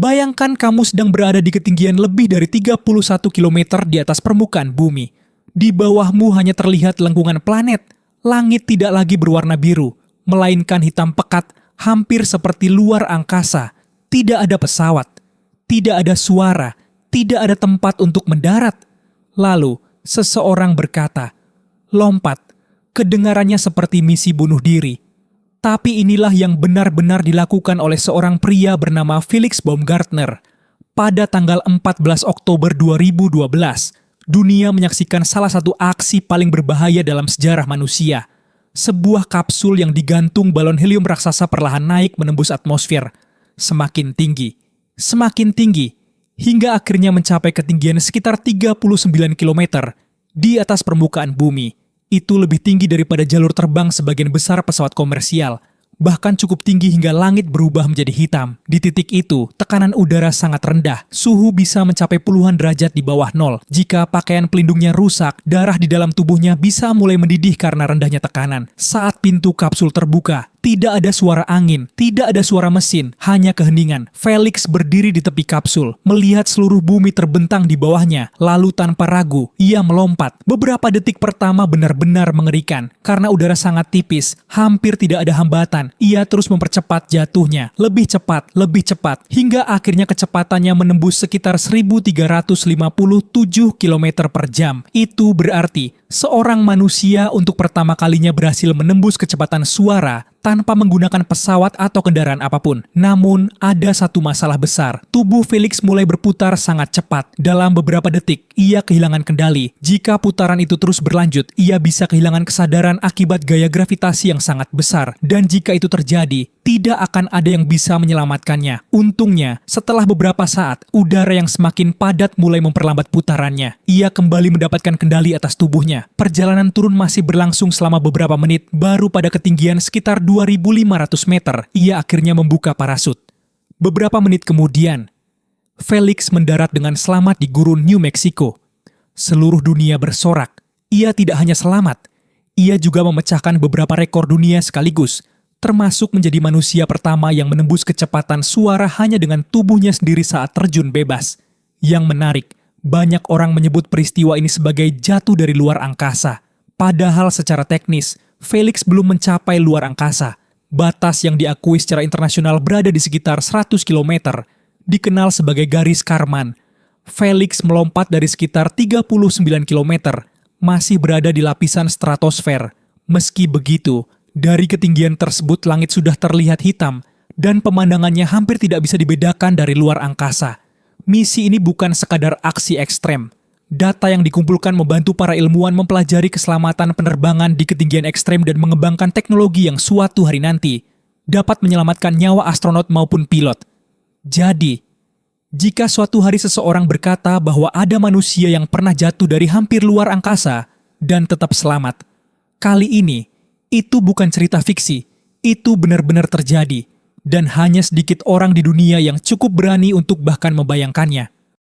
Bayangkan kamu sedang berada di ketinggian lebih dari 31 km di atas permukaan bumi. Di bawahmu hanya terlihat lengkungan planet. Langit tidak lagi berwarna biru, melainkan hitam pekat, hampir seperti luar angkasa. Tidak ada pesawat, tidak ada suara, tidak ada tempat untuk mendarat. Lalu, seseorang berkata, "Lompat." Kedengarannya seperti misi bunuh diri. Tapi inilah yang benar-benar dilakukan oleh seorang pria bernama Felix Baumgartner. Pada tanggal 14 Oktober 2012, dunia menyaksikan salah satu aksi paling berbahaya dalam sejarah manusia. Sebuah kapsul yang digantung balon helium raksasa perlahan naik menembus atmosfer. Semakin tinggi, hingga akhirnya mencapai ketinggian sekitar 39 km di atas permukaan bumi. Itu lebih tinggi daripada jalur terbang sebagian besar pesawat komersial, bahkan cukup tinggi hingga langit berubah menjadi hitam. Di titik itu, tekanan udara sangat rendah, suhu bisa mencapai puluhan derajat di bawah nol. Jika pakaian pelindungnya rusak, darah di dalam tubuhnya bisa mulai mendidih karena rendahnya tekanan. Saat pintu kapsul terbuka, tidak ada suara angin, tidak ada suara mesin, hanya keheningan. Felix berdiri di tepi kapsul, melihat seluruh bumi terbentang di bawahnya. Lalu tanpa ragu, ia melompat. Beberapa detik pertama benar-benar mengerikan. Karena udara sangat tipis, hampir tidak ada hambatan. Ia terus mempercepat jatuhnya. Lebih cepat, hingga akhirnya kecepatannya menembus sekitar 1357 km per jam. Itu berarti seorang manusia untuk pertama kalinya berhasil menembus kecepatan suara tanpa menggunakan pesawat atau kendaraan apapun. Namun, ada satu masalah besar. Tubuh Felix mulai berputar sangat cepat. Dalam beberapa detik, ia kehilangan kendali. Jika putaran itu terus berlanjut, ia bisa kehilangan kesadaran akibat gaya gravitasi yang sangat besar. Dan jika itu terjadi, tidak akan ada yang bisa menyelamatkannya. Untungnya, setelah beberapa saat, udara yang semakin padat mulai memperlambat putarannya. Ia kembali mendapatkan kendali atas tubuhnya. Perjalanan turun masih berlangsung selama beberapa menit, baru pada ketinggian sekitar 2.500 meter, ia akhirnya membuka parasut. Beberapa menit kemudian, Felix mendarat dengan selamat di gurun New Mexico. Seluruh dunia bersorak. Ia tidak hanya selamat, ia juga memecahkan beberapa rekor dunia sekaligus, termasuk menjadi manusia pertama yang menembus kecepatan suara hanya dengan tubuhnya sendiri saat terjun bebas. Yang menarik, banyak orang menyebut peristiwa ini sebagai jatuh dari luar angkasa. Padahal secara teknis, Felix belum mencapai luar angkasa. Batas yang diakui secara internasional berada di sekitar 100 km, dikenal sebagai garis Kármán. Felix melompat dari sekitar 39 km, masih berada di lapisan stratosfer. Meski begitu, dari ketinggian tersebut langit sudah terlihat hitam, dan pemandangannya hampir tidak bisa dibedakan dari luar angkasa. Misi ini bukan sekadar aksi ekstrem. Data yang dikumpulkan membantu para ilmuwan mempelajari keselamatan penerbangan di ketinggian ekstrem dan mengembangkan teknologi yang suatu hari nanti dapat menyelamatkan nyawa astronot maupun pilot. Jadi, jika suatu hari seseorang berkata bahwa ada manusia yang pernah jatuh dari hampir luar angkasa dan tetap selamat, kali ini itu bukan cerita fiksi, itu benar-benar terjadi, dan hanya sedikit orang di dunia yang cukup berani untuk bahkan membayangkannya.